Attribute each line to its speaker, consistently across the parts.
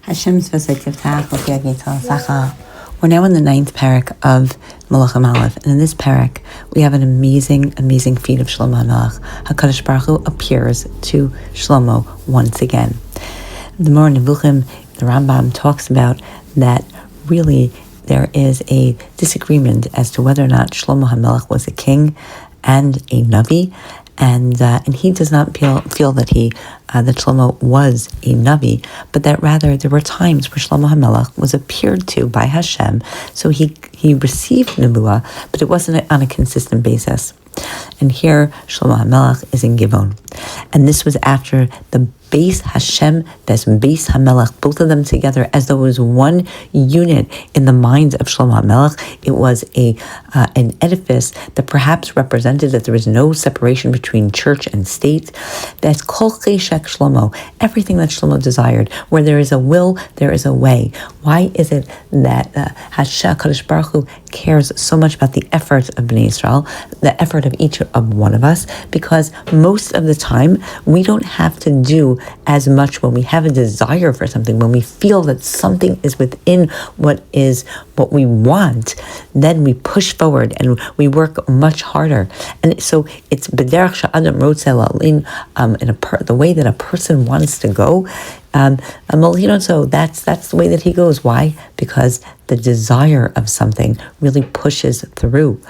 Speaker 1: Hashem's Sacha. We're now in the 9th Perek of Melachim Alef, and in this Perek we have an amazing feat of Shlomo HaMelech. HaKadosh Baruch Hu appears to Shlomo once again. The Moreh Nevuchim, the Rambam talks about that really there is a disagreement as to whether or not Shlomo HaMelech was a king and a Navi, and he does not feel that that Shlomo was a Navi, but that rather there were times where Shlomo HaMelech was appeared to by Hashem, so he received Nebuah, but it wasn't on a consistent basis. And here Shlomo HaMelech is in Givon, and this was after the Beis Hashem, that's Beis HaMelech, both of them together, as though it was one unit in the mind of Shlomo HaMelech. It was an edifice that perhaps represented that there was no separation between church and state. That's Kol Cheshek Shlomo, everything that Shlomo desired. Where there is a will, there is a way. Why is it that Hashem, Kadosh Baruch Hu, cares so much about the effort of Bnei Yisrael, the effort of each of one of us? Because most of the time, we don't have to do as much when we have a desire for something, when we feel that something is within what we want, then we push forward and we work much harder. And so it's b'derech she'adam rotzeh la'alin, the way that a person wants to go. So that's the way that he goes. Why? Because the desire of something really pushes through.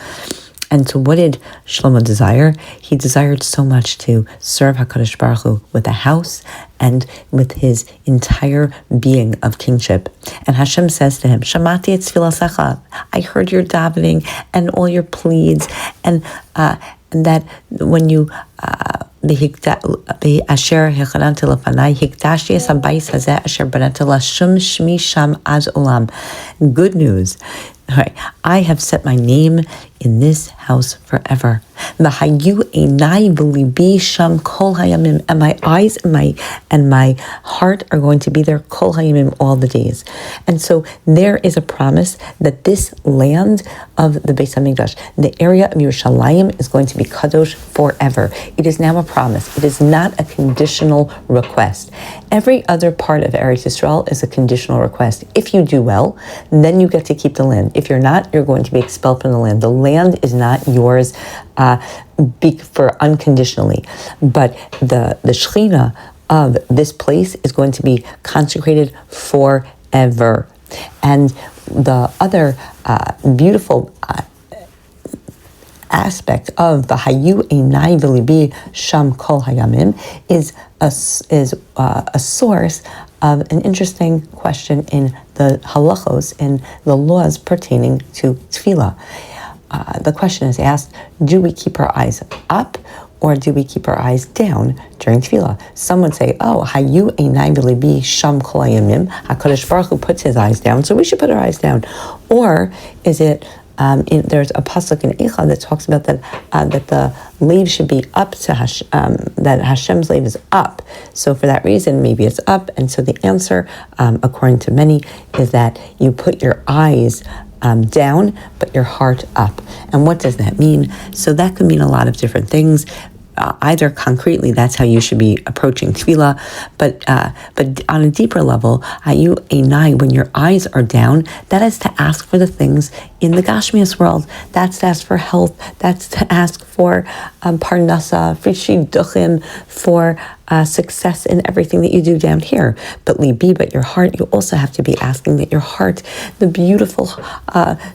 Speaker 1: And so what did Shlomo desire? He desired so much to serve HaKadosh Baruch Hu with a house and with his entire being of kingship. And Hashem says to him, Shamati et tfilasecha, I heard your davening and all your pleads, and that when you asher hechananti lefanai hikdashti es habayis hazeh asher bananti lashum shmi sham ad olam. Good news. All right, I have set my name in this house forever. V'hayu einai v'libi sham kol hayamim, and my eyes and my heart are going to be there kol hayamim, all the days. And so there is a promise that this land of the Beis Hamikdash, the area of Yerushalayim, is going to be kadosh forever. It is now a promise. It is not a conditional request. Every other part of Eretz Yisrael is a conditional request. If you do well, then you get to keep the land. If you're not, you're going to be expelled from the land. The land is not yours for unconditionally. But the Shechina of this place is going to be consecrated forever. And the other beautiful aspect of the Hayu Einai V'Libi Sham Kol Hayamim is a source of an interesting question in the halachos, in the laws pertaining to tefillah. The question is asked, do we keep our eyes up or do we keep our eyes down during tefillah? Some would say, Hayu Einai V'Libi Sham Kol Hayamim, HaKadosh Baruch Hu puts his eyes down, so we should put our eyes down. Or is it there's a pasuk in Eicha that talks about that the lave should be up to that Hashem's lave is up. So for that reason, maybe it's up. And so the answer, according to many, is that you put your eyes down, but your heart up. And what does that mean? So that could mean a lot of different things. Either concretely, that's how you should be approaching tefillah, but on a deeper level, Hayu Einai, when your eyes are down, that is to ask for the things in the Gashmias world. That's to ask for health. That's to ask for parnasa, for shidduchim, for success in everything that you do down here. But your heart, you also have to be asking that your heart, the beautiful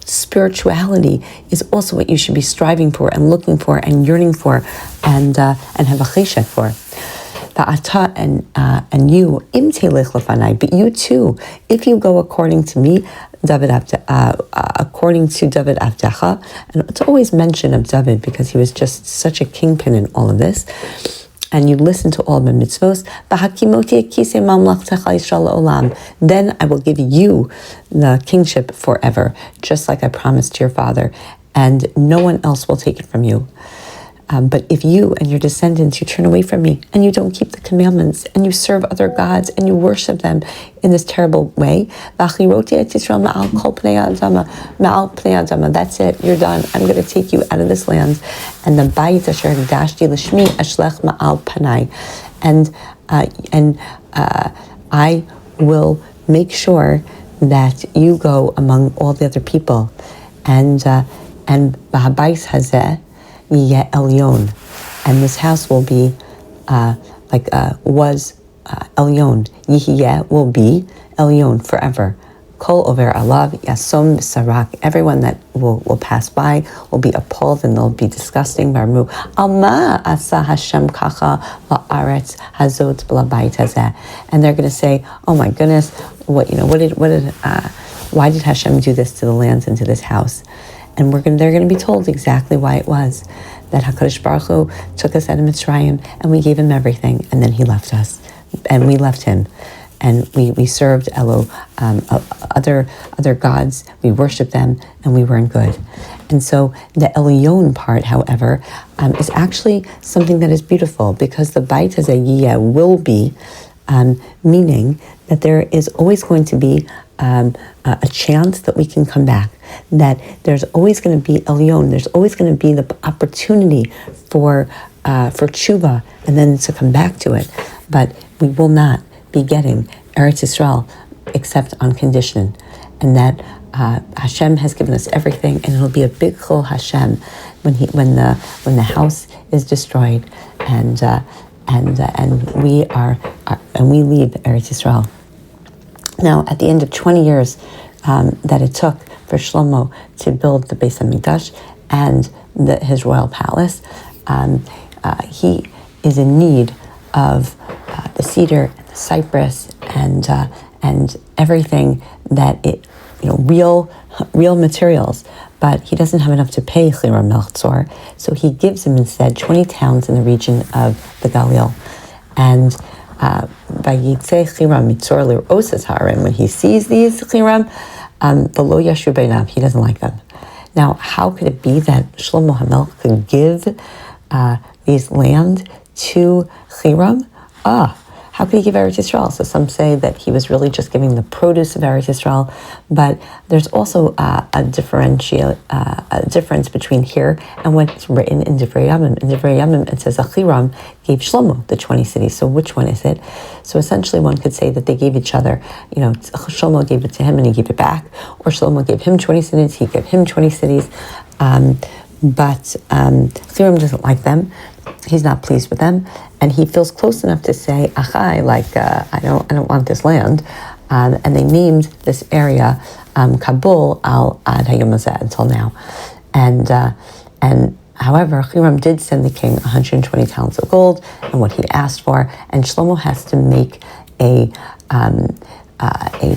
Speaker 1: spirituality, is also what you should be striving for and looking for and yearning for and have a cheshek for. And you, im telech lefanai, but you too, if you go according to me, according to David Avdecha, and it's always mention of David because he was just such a kingpin in all of this, and you listen to all the mitzvos, then I will give you the kingship forever, just like I promised to your father, and no one else will take it from you. But if you and your descendants, you turn away from me and you don't keep the commandments and you serve other gods and you worship them in this terrible way, that's it, you're done. I'm going to take you out of this land. And the bayit asher hagdashti l'shmi ashlech ma'al panai, and I will make sure that you go among all the other people, and b'habayis hazeh yeh elyon, and this house will be was elyon. Yihiyeh will be elyon forever. Kol over alav yasom sarak. Everyone that will pass by will be appalled and they'll be disgusting. Barmu alma asa Hashem kacha la'aretz hazot b'labayit hazeh. And they're going to say, "Oh my goodness, why did Hashem do this to the lands and to this house?" And they're going to be told exactly why it was that HaKadosh Baruch Hu took us out of Mitzrayim and we gave him everything, and then he left us, and we left him. And we served other gods, we worshiped them, and we weren't good. And so the Elyon part, however, is actually something that is beautiful, because the Beit Hazeh will be, meaning that there is always going to be a chance that we can come back, that there's always going to be Elyon, there's always going to be the opportunity for tshuva, and then to come back to it. But we will not be getting Eretz Yisrael except on condition, and that Hashem has given us everything, and it'll be a big chol Hashem when the house is destroyed, and we leave Eretz Yisrael. Now, at the end of 20 years that it took for Shlomo to build the Beis Hamikdash and his royal palace, he is in need of the cedar, and the cypress, and everything that real materials. But he doesn't have enough to pay Hiram Melech Tzor, so he gives him instead 20 towns in the region of the Galil. And Vayitze Hiram Mitzor Lir'os Haarim, when he sees these Hiram, V'lo Yashu Beinav, he doesn't like them. Now, how could it be that Shlomo HaMelech could give these land to Hiram? How could he give Eretz Yisrael? So some say that he was really just giving the produce of Eretz Yisrael, but there's also a difference between here and what's written in Divrei Yamim. In Divrei Yamim, it says Hiram gave Shlomo the 20 cities. So which one is it? So essentially one could say that they gave each other, Shlomo gave it to him and he gave it back, or Shlomo gave him 20 cities, he gave him 20 cities. But Hiram doesn't like them. He's not pleased with them, and he feels close enough to say, "Achai, I don't want this land." And they named this area Kabul al Ad Hayom Hazeh until now. And however, Hiram did send the king 120 talents of gold and what he asked for, and Shlomo has to make a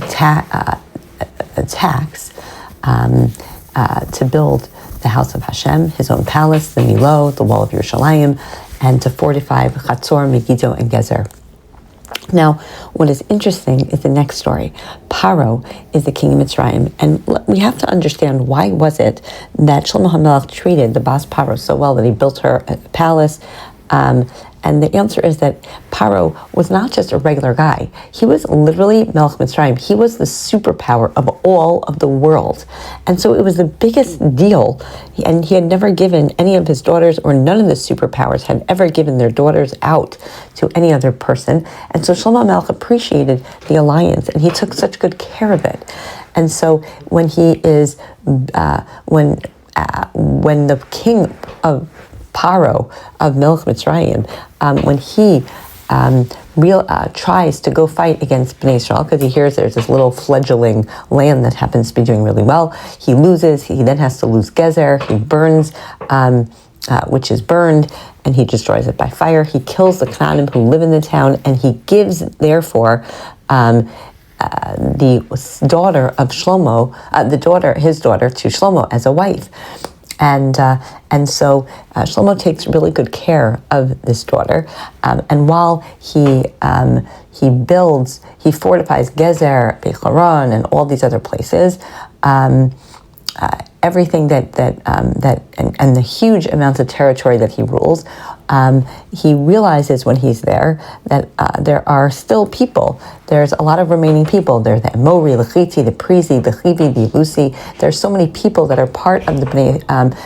Speaker 1: tax to build the house of Hashem, his own palace, the Milo, the wall of Yerushalayim, and to fortify Chatzor, Megiddo, and Gezer. Now, what is interesting is the next story. Paro is the king of Mitzrayim, and we have to understand, why was it that Shlomo HaMelech treated the Bas Paro so well that he built her a palace? And the answer is that Paro was not just a regular guy. He was literally Melech Mitzrayim. He was the superpower of all of the world. And so it was the biggest deal. And he had never given any of his daughters, or none of the superpowers had ever given their daughters out to any other person. And so Shlomo HaMelech appreciated the alliance, and he took such good care of it. And so when he is, when the king of Paro of Melech Mitzrayim, when he tries to go fight against Bnei Israel, because he hears there's this little fledgling land that happens to be doing really well, he loses. He then has to lose Gezer. He burns, which is burned, and he destroys it by fire. He kills the Canaanim who live in the town, and he gives, therefore, the daughter of Shlomo, his daughter to Shlomo as a wife. And so Shlomo takes really good care of this daughter. And while he fortifies Gezer, Beicharon, and all these other places, everything and the huge amounts of territory that he rules he realizes when he's there that there are still people. There's a lot of remaining people. There's the Emori, the Chiti, the Prizi, the Chivi, the Lusi. There's so many people that are part of the Bnei,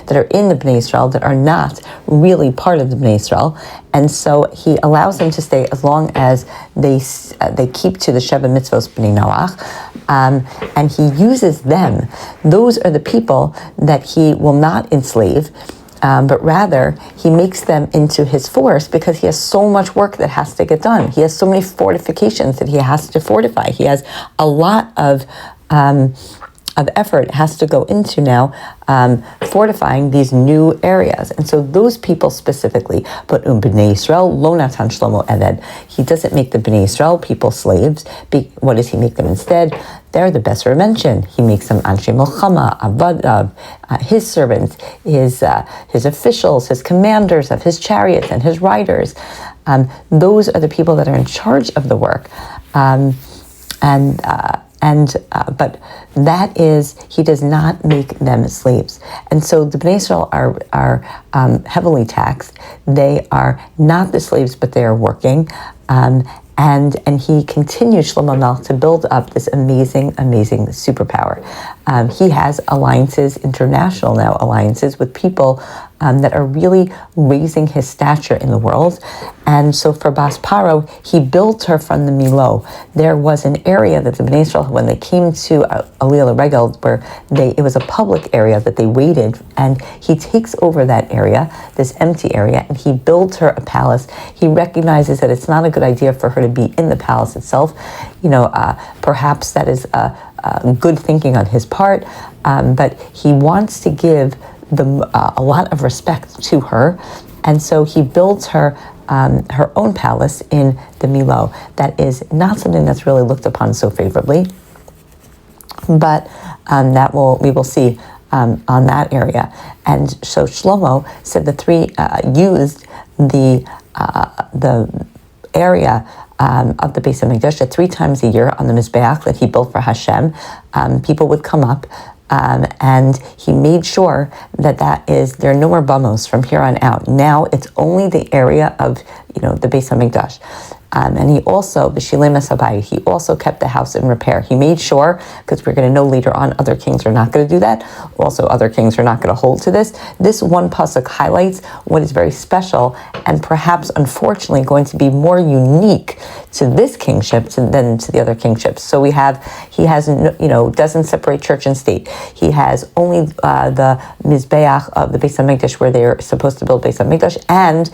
Speaker 1: that are in the Bnei Israel that are not really part of the Bnei Israel. And so he allows them to stay as long as they keep to the Sheva Mitzvos Bnei Noach. And he uses them. Those are the people that he will not enslave, but rather he makes them into his force because he has so much work that has to get done. He has so many fortifications that he has to fortify. He has a lot of effort has to go into now fortifying these new areas. And so those people specifically, but Bnei Yisrael, lo natan Shlomo eved. He doesn't make the Bnei Yisrael people slaves. What does he make them instead? They're the best mentioned. He makes them anshe milchama, avadav, his servants, his officials, his commanders of his chariots and his riders. Those are the people that are in charge of the work. But that is, he does not make them slaves. And so the Bnei Israel are heavily taxed. They are not the slaves, but they are working. And he continues, Shlomo Melech, to build up this amazing superpower. He has alliances, international now alliances, with people that are really raising his stature in the world. And so for Bas Paro, he built her from the Milo. There was an area that the Bnei Israel, when they came to Aliyah Regel, where it was a public area that they waited, and he takes over that area, this empty area, and he builds her a palace. He recognizes that it's not a good idea for her to be in the palace itself. Perhaps that is good thinking on his part, but he wants to give a lot of respect to her, and so he builds her her own palace in the Milo. That is not something that's really looked upon so favorably, but we will see on that area. And so Shlomo said the three used the area of the Beis HaMikdash that 3 times a year on the Mizbeach that he built for Hashem. People would come up, and he made sure that there are no more bamos from here on out. Now it's only the area of the Beis HaMikdash. And he also, he also kept the house in repair. He made sure, because we're going to know later on, other kings are not going to do that. Also, other kings are not going to hold to this. This one pasuk highlights what is very special and perhaps, unfortunately, going to be more unique to this kingship than to the other kingships. So he has, doesn't separate church and state. He has only the Mizbeach of the Beis HaMikdash where they're supposed to build Beis HaMikdash, and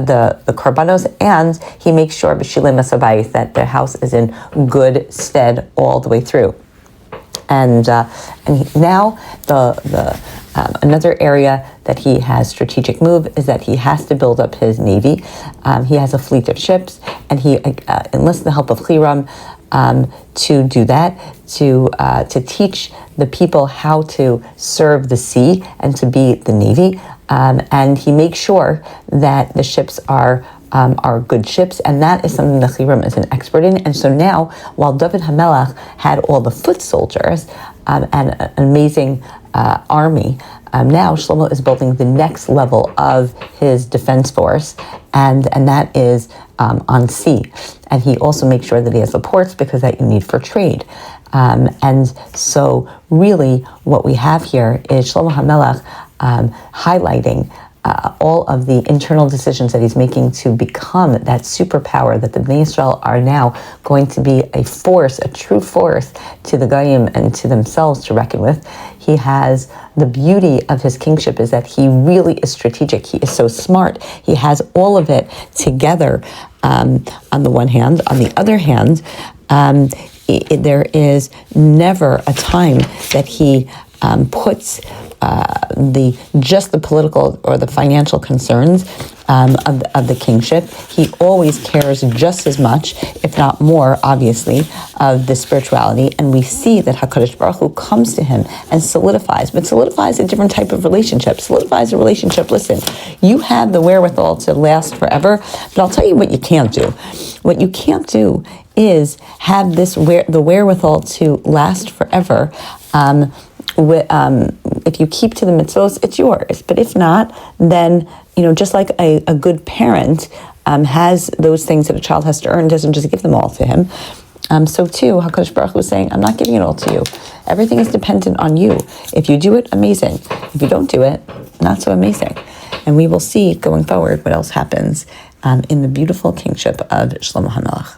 Speaker 1: the korbanos, and he makes sure that their house is in good stead all the way through. And now another area that he has strategic move is that he has to build up his navy. He has a fleet of ships, and he enlists the help of Hiram to do that, to teach the people how to serve the sea and to be the navy. And he makes sure that the ships are good ships, and that is something that Hiram is an expert in. And so now, while David HaMelech had all the foot soldiers and an amazing army, now Shlomo is building the next level of his defense force, and that is on sea. And he also makes sure that he has the ports, because that you need for trade. And so really what we have here is Shlomo HaMelech highlighting all of the internal decisions that he's making to become that superpower that the Bnei Israel are now going to be a force, a true force to the Goyim and to themselves to reckon with. He has the beauty of his kingship is that he really is strategic. He is so smart. He has all of it together on the one hand. On the other hand, there is never a time that he puts the political or the financial concerns of the kingship. He always cares just as much, if not more, obviously, of the spirituality. And we see that HaKadosh Baruch Hu comes to him and solidifies a different type of relationship. Solidifies a relationship. Listen, you have the wherewithal to last forever, but I'll tell you what you can't do. What you can't do is have the wherewithal to last forever if you keep to the mitzvos, it's yours. But if not, then, just like a good parent has those things that a child has to earn, doesn't just give them all to him. So too, HaKadosh Baruch Hu was saying, I'm not giving it all to you. Everything is dependent on you. If you do it, amazing. If you don't do it, not so amazing. And we will see going forward what else happens in the beautiful kingship of Shlomo HaMelech.